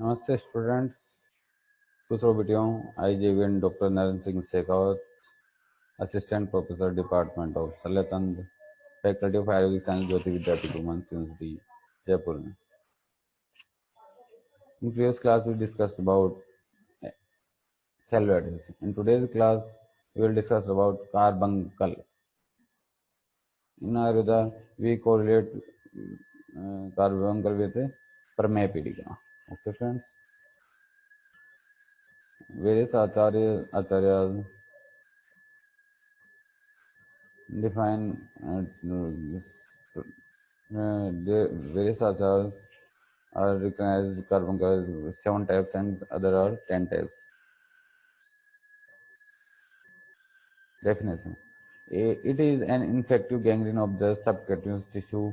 नमस्ते स्टूडेंट्स, खुश रहो बेटियों। आई जीवन doctor Narendra Singh Shekhawat, assistant professor department of Shalyatantra, faculty of Ayurvedic science, Jyoti Vidyapeeth women's university Jaipur में। In previous class we discussed about cell adhesion. In today's class we will discuss about carbuncle. In Ayurveda we correlate carbuncle with permeapedica. Okay friends, various acharyas define the various acharyas are recognized carbuncle as 7 types and other are 10 types. Definition: it is an infective gangrene of the subcutaneous tissue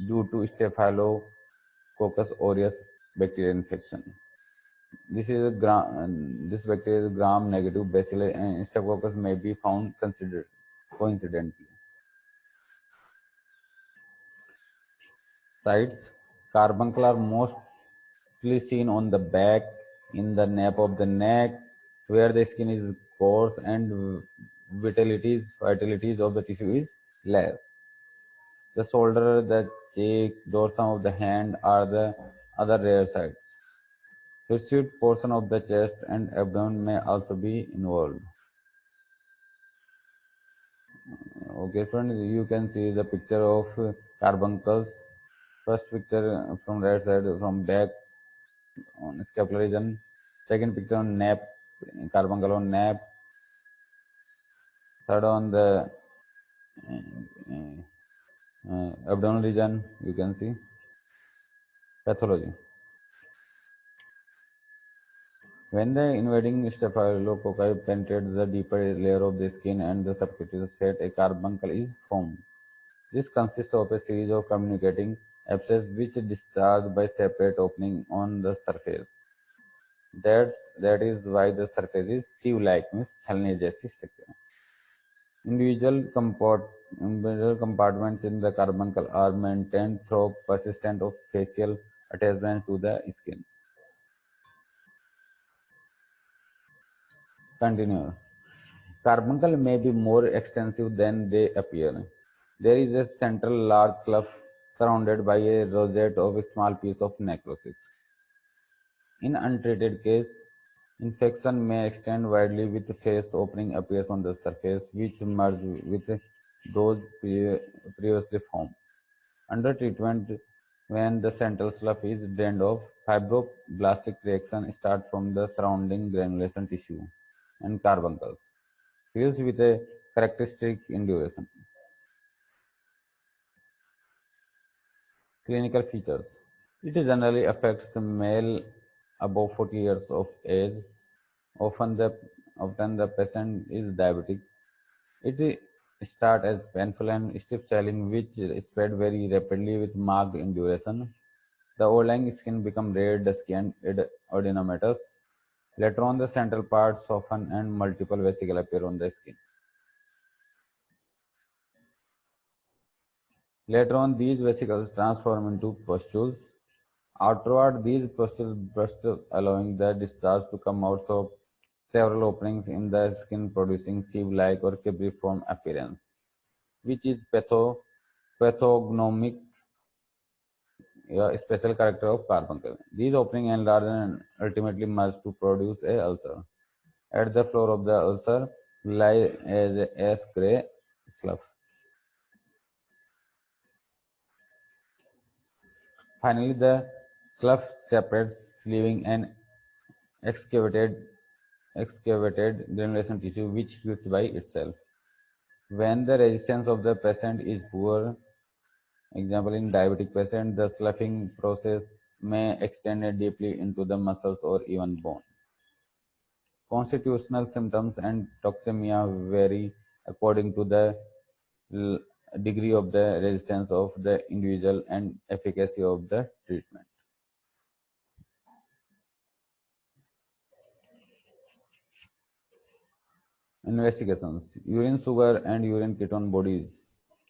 due to Staphylococcus aureus bacterial infection. This bacteria is gram-negative bacilli and Staphylococcus may be found considered coincidentally. Sites: carbuncle are mostly seen on the back, in the nape of the neck, where the skin is coarse and vitalities of the tissue is less. The shoulder, the cheek, dorsum of the hand are the other rare sites. Hirsute portion of the chest and abdomen may also be involved. Okay, friends, you can see the picture of carbuncles. First picture from right side, from back on scapular region. Second picture on nape, carbuncle on nape. Third on the abdominal region, you can see. Pathology. When the invading staphylococci penetrates the deeper layer of the skin and the subcutaneous fat, a carbuncle is formed. This consists of a series of communicating abscesses which discharge by separate openings on the surface. That is why the surface is sieve-like, means छलनी जैसी structure. Individual compartments in the carbuncle are maintained through persistence of fascial attachment to the skin. Continue. Carbuncle may be more extensive than they appear. There is a central large slough surrounded by a rosette of a small piece of necrosis. In untreated case, infection may extend widely with face opening appears on the surface, which merge with those previously formed. Under treatment, when the central slough is drained off, fibroblastic reaction start from the surrounding granulation tissue and carbuncles, fused with a characteristic induration. Clinical features: it generally affects the male above 40 years of age. Often the patient is diabetic. It starts as painful and stiff swelling which spread very rapidly with marked induration. The overlying skin becomes red, dusky, and edematous. Later on, the central part soften and multiple vesicles appear on the skin. Later on, these vesicles transform into pustules. Afterward, these pustules burst, allowing the discharge to come out of several openings in the skin, producing sieve-like or cabriform appearance, which is pathognomic, a special character of carbuncle. These openings enlarge and ultimately merge to produce a ulcer. At the floor of the ulcer lie as a ash-gray slough. Finally, the slough separates, leaving an excavated granulation tissue which heals by itself. When the resistance of the patient is poor, example in diabetic patient, the sloughing process may extend deeply into the muscles or even bone. Constitutional symptoms and toxemia vary according to the degree of the resistance of the individual and efficacy of the treatment. Investigations: urine sugar and urine ketone bodies,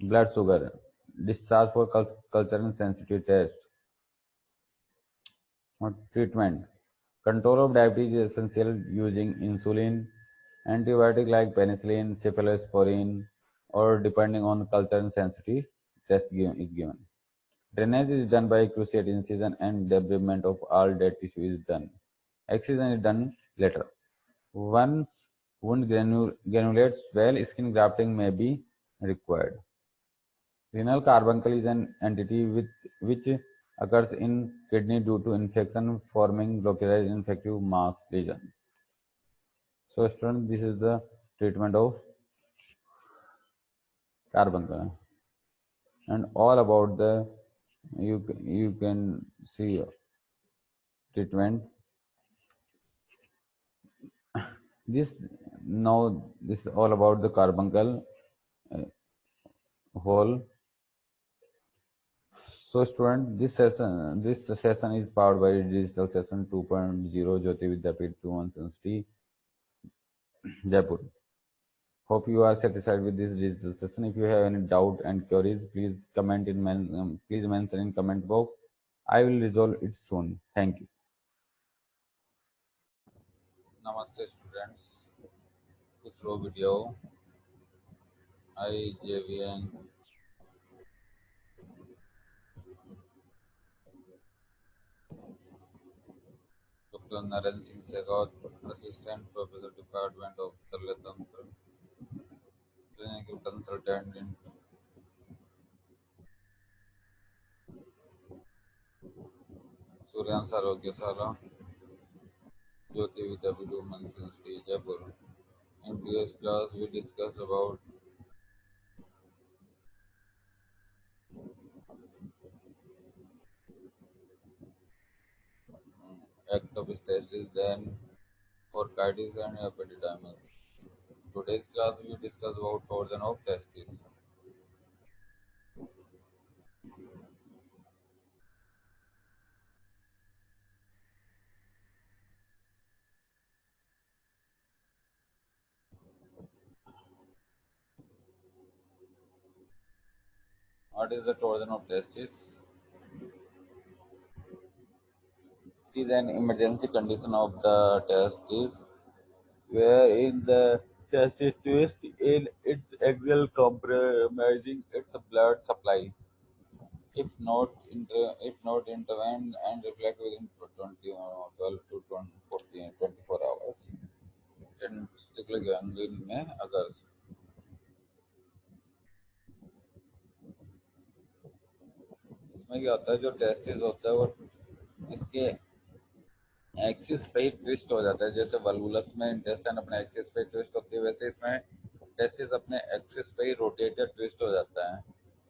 blood sugar, discharge for culture and sensitivity test. Treatment. Control of diabetes is essential using insulin, antibiotic like penicillin, cephalosporin, or depending on culture and sensitivity, is given. Drainage is done by cruciate incision and debridement of all dead tissue is done. Excision is done later. Once wound granulates well, skin grafting may be required. Renal carbuncle is an entity which occurs in kidney due to infection forming localized infective mass lesions. So students, this is the treatment of carbuncle and all about the you can see treatment. This now this is all about the carbuncle uh, hole. So student, this session is powered by Digital Session 2.0 Jyoti Vidyapeeth 2 University, Jaipur. Hope you are satisfied with this digital session. If you have any doubt and queries, please mention in comment box. I will resolve it soon. Thank you. Namaste students. Through video, I JVN Dr. Naren Singh Segaut, Assistant Professor Department of Sarlatantra, Clinical Consultant in Suryan Sarogyasala, Jyoti Vidyapeeth Women's University, Jaipur. In today's class, we discuss about ectopistasis, then orchitis and epididymis. Today's class, we discuss about torsion of testis. What is the torsion of testis? It is an emergency condition of the testis wherein the testis twist in its axial, compromising its blood supply. If not intervened and reflect within 12 to 24 hours, then testicular gangrene में अगर इसमें क्या होता है जो testis होता है वो इसके एक्सिस पे ही ट्विस्ट हो जाता है जैसे वल्वुलस में इंटेस्टाइन अपने एक्सिस पे ट्विस्ट होती है वैसे इसमें टेस्टिस अपने एक्सिस पे ही रोटेट या ट्विस्ट हो जाता है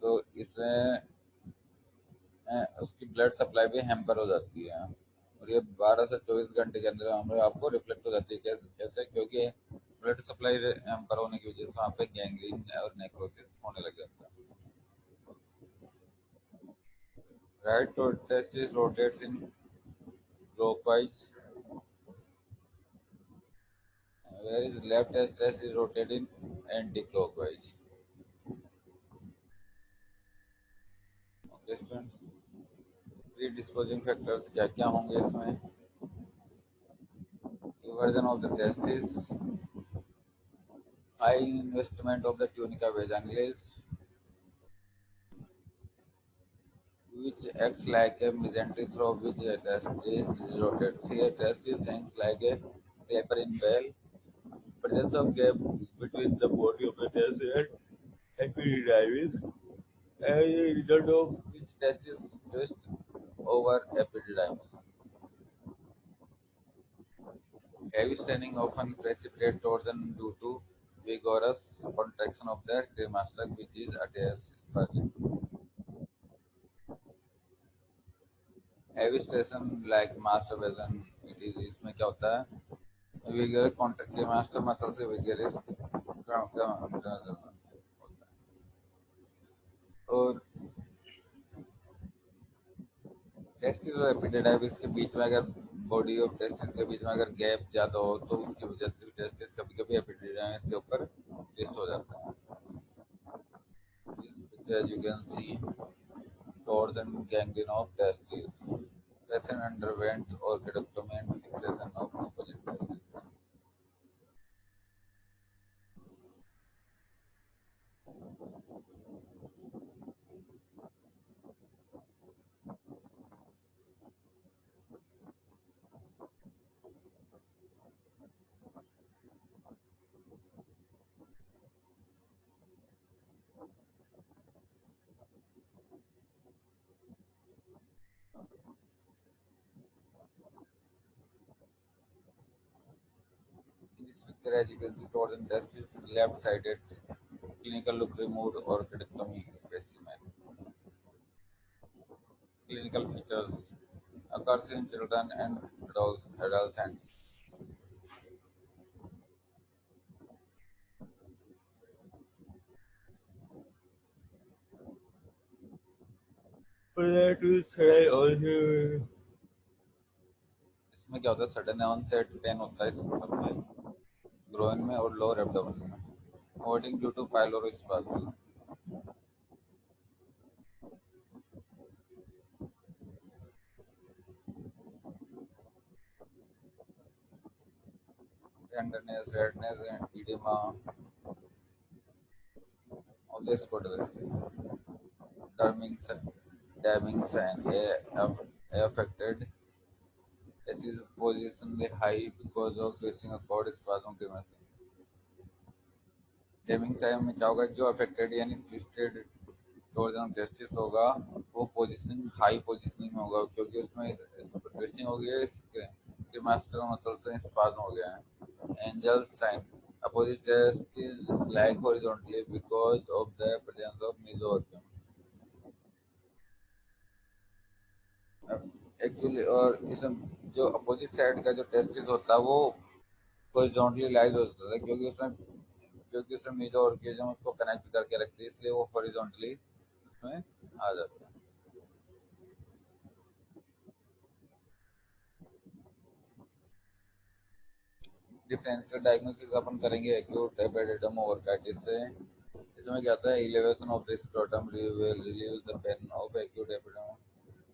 तो इसमें उसकी ब्लड सप्लाई भी हैम्पर हो जाती है और ये 12 से 24 घंटे के अंदर हमें आपको रिफ्लेक्ट हो जाती है कैसे कैसे क्योंकि ब्लड सप्लाई हैम्पर होने की वजह से वहाँ पे गैंग्रीन और नेक्रोसिस होने लग जाता है राइट तो testis rotates in clockwise whereas left testis is rotated in anti-clockwise. Okay students, predisposing factors क्या क्या होंगे इसमें eversion of the testis, high investment of the tunica vaginalis which acts like a mesentery through which a testis rotates. Here testis hangs like a clapper in bell. Presence of gap between the body of the testis and epididymis as a result of which testis twist over epididymis. Heavy staining often precipitate torsion due to vigorous contraction of the cremaster which is attached sperm. Heavy station like masturbation it is इसमें क्या होता है vigorous contact cremaster muscle से vigorous होता है और testis और epididymis के बीच में अगर बॉडी ऑफ टेस्टिस के बीच में अगर गैप ज़्यादा हो तो उसकी वजह से भी टेस्टिस कभी कभी एपिडिडाइमिस के ऊपर ट्विस्ट हो जाता है as you can see torsion gangrene of testis. Patient underwent orchidectomy and fixation of opposite testes. In this picture, as you can see, torsion test is left-sided. Clinical look removed orchidectomy specimen. Clinical features occurs in children and adolescents. इसमें क्या होता है, sudden onset pen होता है stomach में, groin में और lower abdomen में, avoiding due to pylorospasm, tenderness, redness, and edema of the scrotal skin. Damming sign, damming sign. A affected is positionally high because of facing a cord spasm grimacing. Deming sign में क्या होगा, जो affected यानी twisted torsion testis होगा वो positioning high positioning में होगा, क्योंकि उसमें ट्विस्टिंग हो गई है, इसके मास्टर मसल से स्पाज्म हो गया है. Angell sign opposite testis lag horizontally because of the presence of mesoorchium. Actually और इसमें जो अपोजिट साइड का जो टेस्टिस होता है वो हॉरिजॉन्टली लाइज होता है, क्योंकि उसमें मेसोऑर्किज्म उसको कनेक्ट करके रखती है, इसलिए वो हॉरिजॉन्टली उसमें आ जाता है. डिफरेंशियल डायग्नोसिस अपन करेंगे एक्यूट एपिडिडम ओवरकाइटिस से. इसमें क्या होता है, elevation of the scrotum relieves the pain of acute epididymis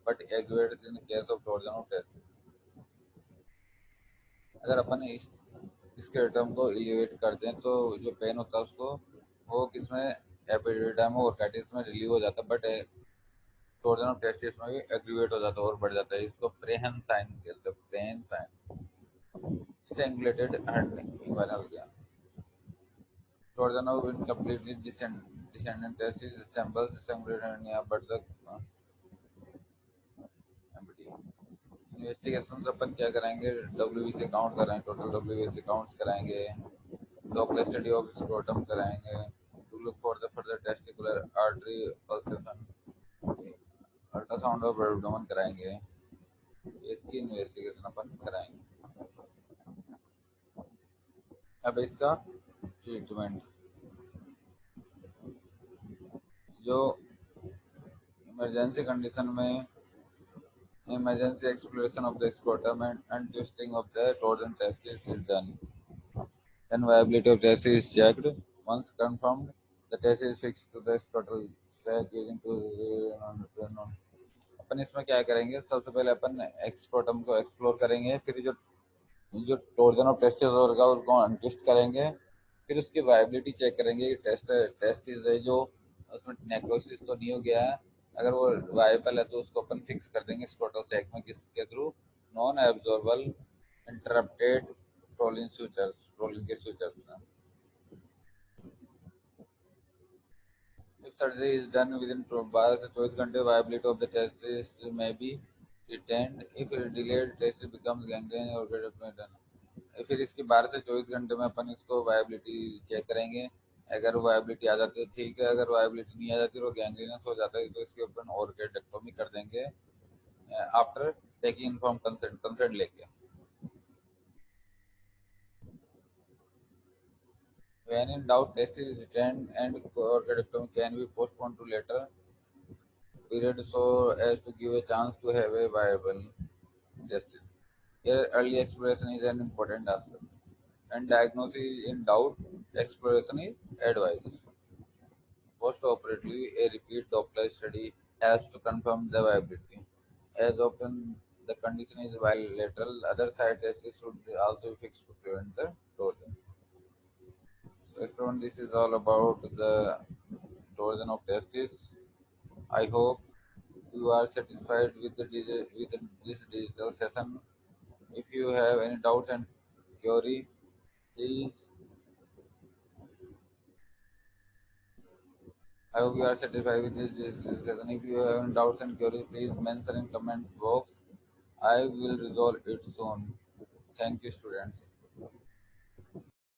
but aggravates in case of torsion of testis. अगर अपन इस स्क्रोटम को एलिवेट कर दें तो जो पेन होता है उसको वो किसमें एपिडिडम ओवरकाइटिस में रिलीव हो जाता है, बट टॉर्जन ऑफ टेस्टिस में भी एग्रीवेट हो जाता है और बढ़ जाता है. इसको प्रेहन साइन कहते हैं, प्रेहन sign. Strangulated and inguinal gland. Torsion of incompletely descendant testis resembles strangulated hernia, but the empty. Investigation अपन क्या कराएंगे, डब्ल्यूबीसी काउंट कराएंगे, टोटल डब्ल्यूबीसी काउंट्स कराएंगे, लोकल स्टडी ऑफ स्क्रोटम कराएंगे, to look for the further testicular artery pulsation, ultrasound of abdomen कराएंगे. इसकी investigation अपन कराएंगे. अब इसका ट्रीटमेंट, जो इमरजेंसी कंडीशन में emergency exploration of the scrotum and untwisting of the torsion testis is done. Then viability of testis is checked. Once confirmed, the testis is fixed to the scrotal sac using to अपन इसमें क्या करेंगे, सबसे पहले अपन एक्सक्रोटम को explore करेंगे, फिर जो जो टॉर्जन ऑफ टेस्टिस होगा उसको अनट्विस्ट करेंगे, फिर उसकी वायबिलिटी चेक करेंगे, टेस्टिस है जो उसमें नेक्रोसिस तो नहीं हो गया है. अगर वो वायबल है तो उसको अपन फिक्स कर देंगे स्क्रोटल सैक में, किसके थ्रू, नॉन एब्जॉर्बल इंटरप्टेड ट्रोलिन के सूचर्स में. If surgery is done within 12 से 24 घंटे, viability of the testis may be retained. If delayed, testis becomes gangrene or get done. फिर इसके 12 से 24 घंटे में अपन इसको वायबिलिटी चेक करेंगे. अगर वायबिलिटी आ जाती है ठीक है, अगर वायबिलिटी नहीं आ जाती तो गैंग्रीनस हो जाता है, तो इसके अपन ऑर्गेडेक्टोमी कर देंगे आफ्टर टेकिंग इन्फॉर्म कंसेंट लेके. When in doubt, testis is retained and orchidectomy can be postponed to later period so as to give a chance to have a viable testis. Here, early exploration is an important aspect. And diagnosis in doubt, exploration is advised. Post-operatively, a repeat Doppler study helps to confirm the viability. As often The condition is bilateral. Other side testes should also be fixed to prevent the torsion. So, student, this is all about the torsion of testes. I hope you are satisfied with this digital session. If you have any doubts and query, please. I hope you are satisfied with this digital session. If you have any doubts and queries, please mention in comments box. I will resolve it soon. Thank you, students.